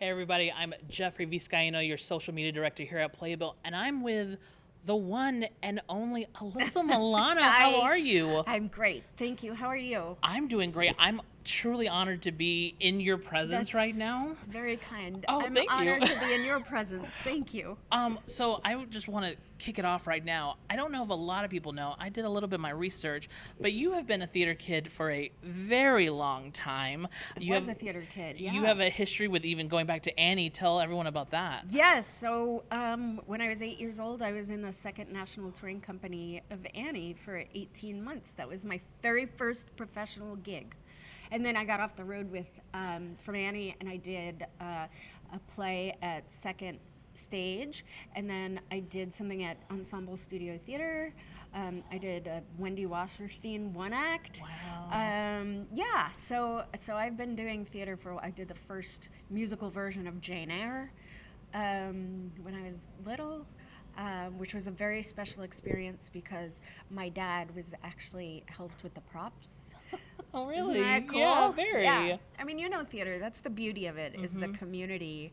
Hey everybody, I'm Jeffrey Vizcaino, your social media director here at Playbill, and I'm with the one and only Alyssa Milano. How Hi. are you? I'm great. Thank you. How are you? I'm doing great. I'm truly honored to be in your presence right That's now. very kind. Oh, I'm thank you. honored to be in your presence. Thank you. So I would just want to kick it off right now. I don't know if a lot of people know. I did a little bit of my research, but you have been a theater kid for a very long time. I You was have a theater kid. you Yeah. have a history with even going back to Annie. Tell everyone about that. Yes. So when I was 8 years old, I was in the second national touring company of Annie for 18 months. That was my very first professional gig. And then I got off the road with from Annie, and I did a play at Second Stage, and then I did something at Ensemble Studio Theater. I did a Wendy Wasserstein one act. Wow. Yeah, so I've been doing theater for. I did the first musical version of Jane Eyre when I was little. Which was a very special experience because my dad was actually helped with the props. Oh, Isn't really? that cool? Yeah, very. Yeah. I mean, theater. That's the beauty of it, is the Mm-hmm. community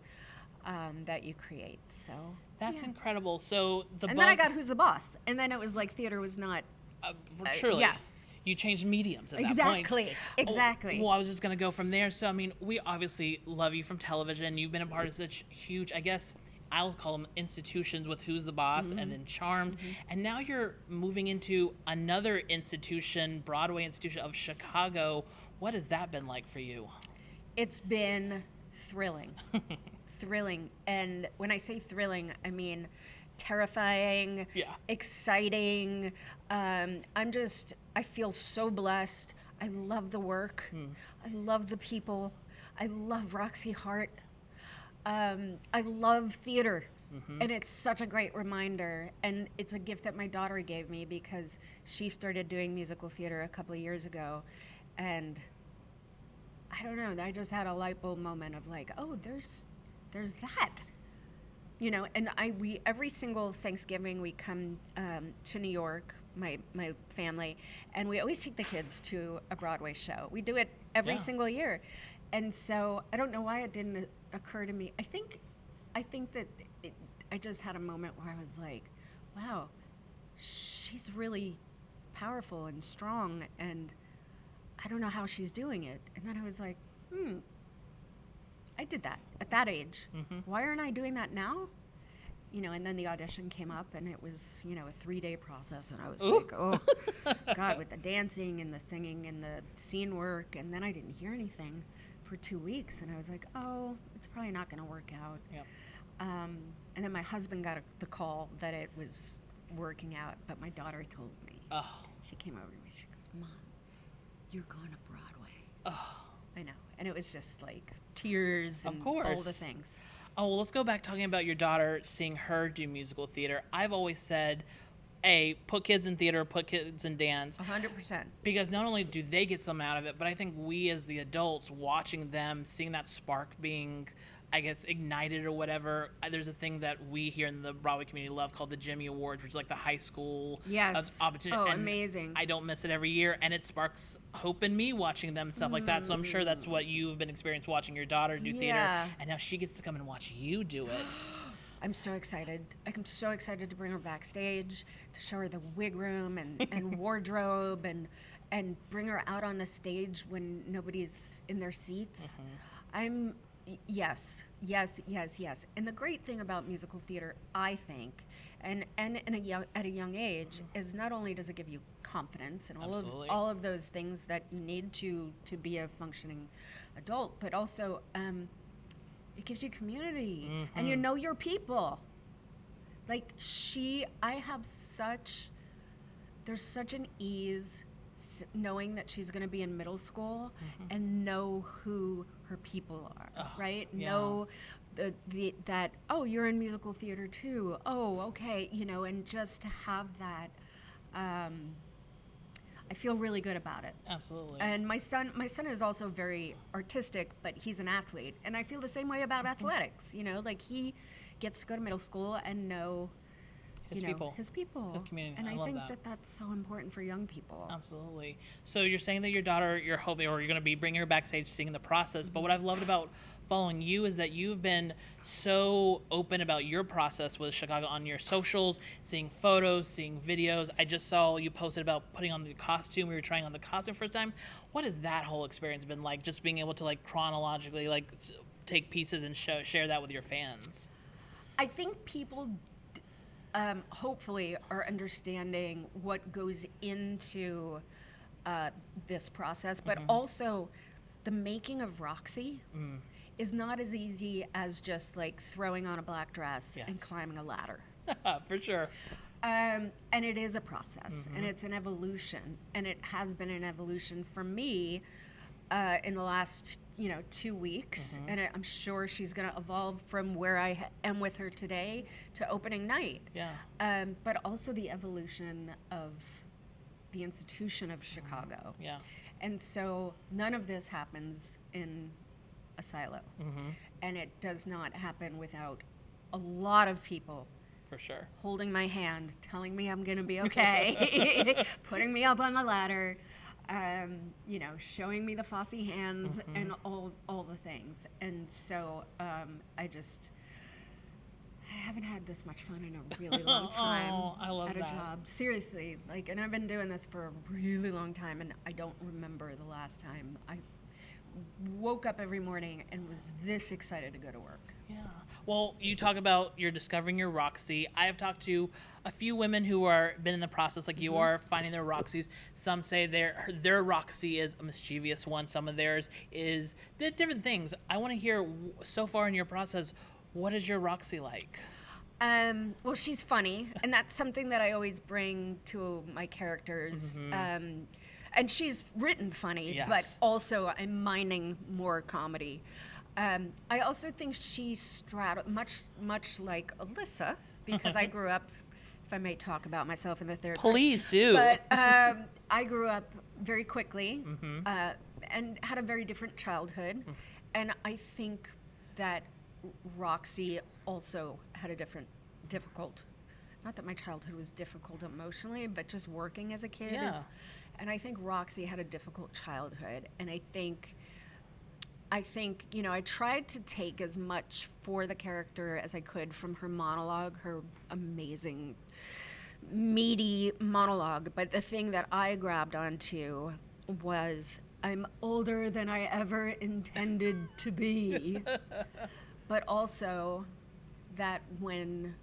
that you create. So, That's yeah. incredible. So the And then I bug, got Who's the Boss? And then it was like theater was not. uh, truly, Yes. you changed mediums at that point. Exactly. Oh, Exactly. well, I was just gonna go from there. So I mean, we obviously love you from television. You've been a part of such huge, I guess. I'll call them institutions with Who's the Boss and then Charmed. And now you're moving into another institution, Broadway institution of Chicago. What has that been like for you? It's been thrilling. Thrilling. And when I say thrilling, I mean terrifying, Yeah. exciting. I feel so blessed. I love the work. I love the people. I love Roxie Hart. I love theater. And it's such a great reminder. And it's a gift that my daughter gave me because she started doing musical theater a couple of years ago. And I don't know, I just had a light bulb moment of like, oh, there's that. And we every single Thanksgiving we come to New York, my family, and we always take the kids to a Broadway show. We do it every Yeah. single year, and so I don't know why it didn't occur to me. I think that I just had a moment where I was like, wow, she's really powerful and strong, and I don't know how she's doing it. And then I was like, I did that at that age. Why aren't I doing that now? And then the audition came up, and it was, a 3-day process, and I was Ooh. like, oh, God, with the dancing and the singing and the scene work, and then I didn't hear anything for 2 weeks, and I was like, oh, it's probably not going to work out. Yep. And then my husband got the call that it was working out, but my daughter told me. Oh. She came over to me, she goes, Mom, you're going to Broadway. Oh. I know. And it was just like tears Of and course. all the things. Oh, well, let's go back talking about your daughter, seeing her do musical theater. I've always said, A, put kids in theater, put kids in dance, 100%. because not only do they get something out of it, but I think we as the adults watching them, seeing that spark being, I guess, ignited or whatever. There's a thing that we here in the Broadway community love called the Jimmy Awards, which is like the high school Yes. opportunity. Oh, and amazing. I don't miss it every year, and it sparks hope in me watching them, stuff like that. So I'm sure that's what you've been experiencing watching your daughter do theater, Yeah. and now she gets to come and watch you do it. I'm so excited. I'm so excited to bring her backstage, to show her the wig room and wardrobe and bring her out on the stage when nobody's in their seats. Yes. And the great thing about musical theater, I think, and at a young age, is not only does it give you confidence and Absolutely. all of those things that you need to be a functioning adult, but also it gives you community and you know your people. Like there's such an ease knowing that she's going to be in middle school and know who her people are, right? yeah. Know that, oh, you're in musical theater too. Oh, okay, and just to have that, I feel really good about it. Absolutely. And my son is also very artistic, but he's an athlete, and I feel the same way about athletics. Like he gets to go to middle school and know His people. His people. His community. And I I love think that. that that's so important for young people. Absolutely. So you're saying that your daughter, you're hoping, or you're going to be bringing her backstage, seeing the process. But what I've loved about following you is that you've been so open about your process with Chicago on your socials, seeing photos, seeing videos. I just saw you posted about putting on the costume. We were trying on the costume first time. What has that whole experience been like? Just being able to like chronologically like take pieces and share that with your fans. I think people hopefully are understanding what goes into this process, but also the making of Roxie is not as easy as just like throwing on a black dress and climbing a ladder. For sure. And it is a process, and it's an evolution, and it has been an evolution for me in the last 2 weeks, and I'm sure she's going to evolve from where I am with her today to opening night. Yeah. But also the evolution of the institution of Chicago. Yeah. And so none of this happens in a silo, and it does not happen without a lot of people. For sure. Holding my hand, telling me I'm going to be okay, putting me up on the ladder. Showing me the Fosse hands and all the things. And so I haven't had this much fun in a really long time I love at a that. job. Seriously, and I've been doing this for a really long time, and I don't remember the last time I woke up every morning and was this excited to go to work. Yeah. Well, you talk about you're discovering your Roxie. I have talked to a few women who are been in the process like you are, finding their Roxies. Some say their Roxie is a mischievous one. Some of theirs is different things. I want to hear, so far in your process, what is your Roxie like? Well, she's funny, and that's something that I always bring to my characters. And she's written funny, but also I'm mining more comedy. I also think she straddles, much like Alyssa, because I grew up, if I may talk about myself in the third person. Please do. But I grew up very quickly and had a very different childhood. And I think that Roxie also had a difficult, not that my childhood was difficult emotionally, but just working as a kid. Yeah. And I think Roxie had a difficult childhood. And I think, I tried to take as much for the character as I could from her monologue, her amazing, meaty monologue. But the thing that I grabbed onto was, I'm older than I ever intended to be. But also that when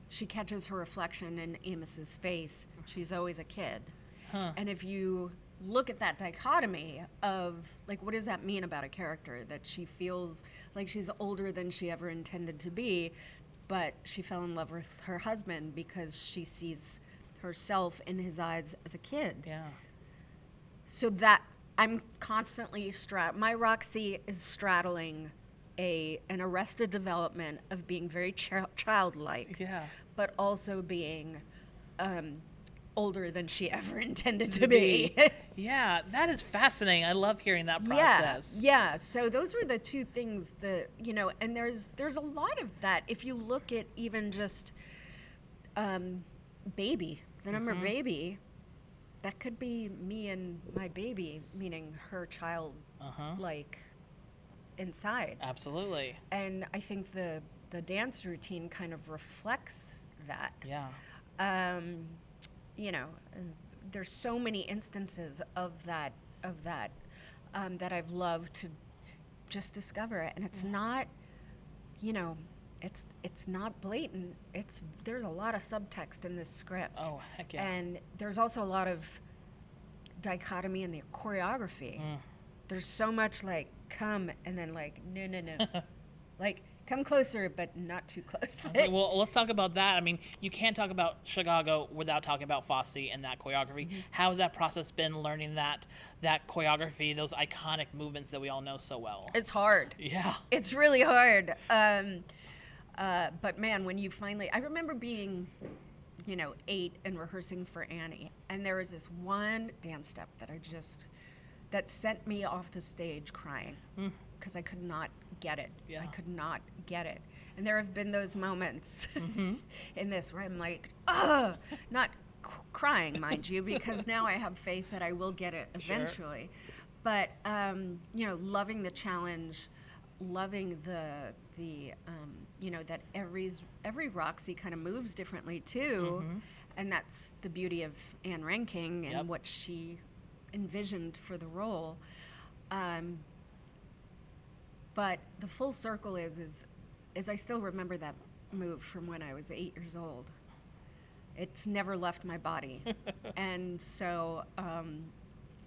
she catches her reflection in Amos's face, she's always a kid. And if you look at that dichotomy of, like, what does that mean about a character? That she feels like she's older than she ever intended to be, but she fell in love with her husband because she sees herself in his eyes as a kid. Yeah. So that I'm constantly my Roxie is straddling an arrested development of being very childlike, but also being older than she ever intended to be. Yeah, that is fascinating. I love hearing that process. Yeah. So those were the two things that, and there's a lot of that. If you look at even just baby, the number baby, that could be me and my baby, meaning her child, like inside. Absolutely. And I think the dance routine kind of reflects that. Yeah. There's so many instances of that that I've loved to just discover, and it's not, it's not blatant. There's a lot of subtext in this script. Oh, heck yeah. And there's also a lot of dichotomy in the choreography. There's so much like come and then like no, like come closer but not too close. Okay, well, let's talk about that. I mean, you can't talk about Chicago without talking about Fosse and that choreography. How has that process been, learning that choreography, those iconic movements that we all know so well? It's hard. Yeah. It's really hard. But man, when you finally, I remember being, 8 and rehearsing for Annie, and there was this one dance step that sent me off the stage crying because I could not get it. Yeah. I could not get it. And there have been those moments Mm-hmm. in this where I'm like, ugh, not crying, mind you, because now I have faith that I will get it Sure. eventually. But loving the challenge, loving the that every Roxy kind of moves differently too, Mm-hmm. and that's the beauty of Anne Ranking and Yep. what she envisioned for the role. But the full circle is I still remember that move from when I was 8 years old. It's never left my body, and so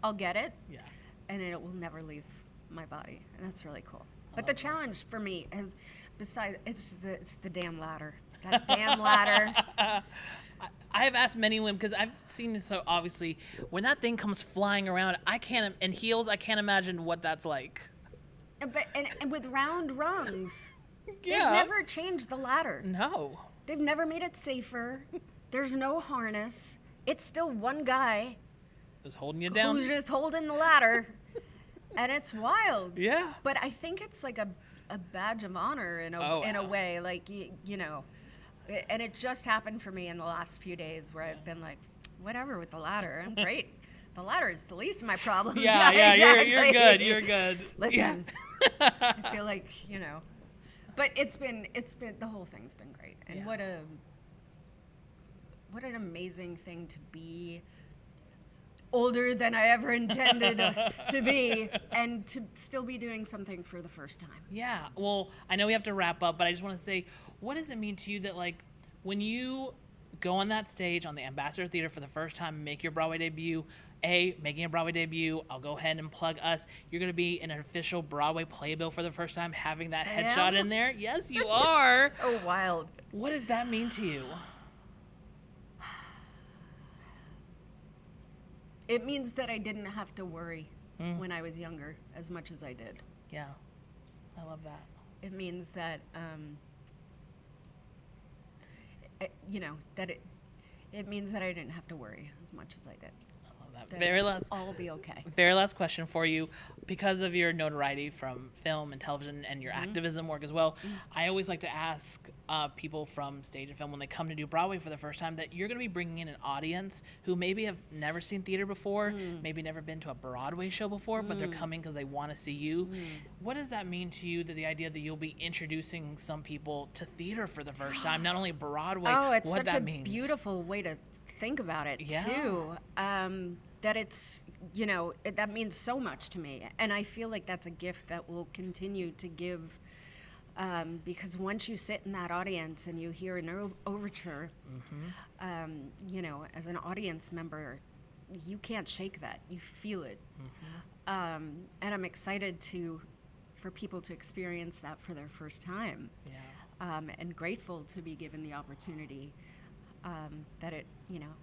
I'll get it, Yeah. and it will never leave my body, and that's really cool. But love the that. challenge for me is, besides, it's the damn ladder. That damn ladder. I have asked many women because I've seen this. So obviously, when that thing comes flying around, I can't in heels. I can't imagine what that's like. And with round rungs, Yeah. they've never changed the ladder. No. They've never made it safer. There's no harness. It's still one guy Just holding you down. who's just holding the ladder, and it's wild. Yeah. But I think it's like a badge of honor in a wow. way, like you know, and it just happened for me in the last few days where I've been like, whatever with the ladder, I'm great. The ladder is the least of my problems. Yeah, you're good. You're good. Listen, Yeah. I feel like but it's been the whole thing's been great, and Yeah. what an amazing thing to be older than I ever intended to be, and to still be doing something for the first time. Yeah. Well, I know we have to wrap up, but I just want to say, what does it mean to you that, like, when you go on that stage on the Ambassador Theater for the first time, make your Broadway debut, making a Broadway debut, I'll go ahead and plug us. You're going to be in an official Broadway playbill for the first time, having that headshot in there. Yes, you are. So wild. What does that mean to you? It means that I didn't have to worry when I was younger as much as I did. Yeah. I love that. It means that it means that I didn't have to worry as much as I did. I love that. That Very last. all will be okay. Very last question for you. Because of your notoriety from film and television and your activism work as well, I always like to ask people from stage and film when they come to do Broadway for the first time that you're going to be bringing in an audience who maybe have never seen theater before, maybe never been to a Broadway show before, but they're coming because they want to see you. What does that mean to you, that the idea that you'll be introducing some people to theater for the first time, not only Broadway, Oh, it's what such that a means? beautiful way to think about it Yeah. too. That it's that means so much to me, and I feel like that's a gift that will continue to give, because once you sit in that audience and you hear an overture, as an audience member, you can't shake that. You feel it, and I'm excited for people to experience that for their first time. Yeah. And grateful to be given the opportunity that it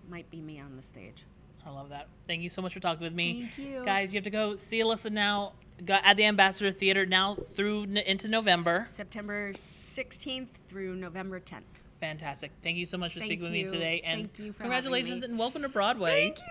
might be me on the stage. I love that. Thank you so much for talking with me. Thank you. Guys, you have to go see Alyssa now at the Ambassador Theater now through into November. September 16th through November 10th. Fantastic. Thank you so much for Thank speaking with me you. today. And Thank you for congratulations having me. and welcome to Broadway. Thank you.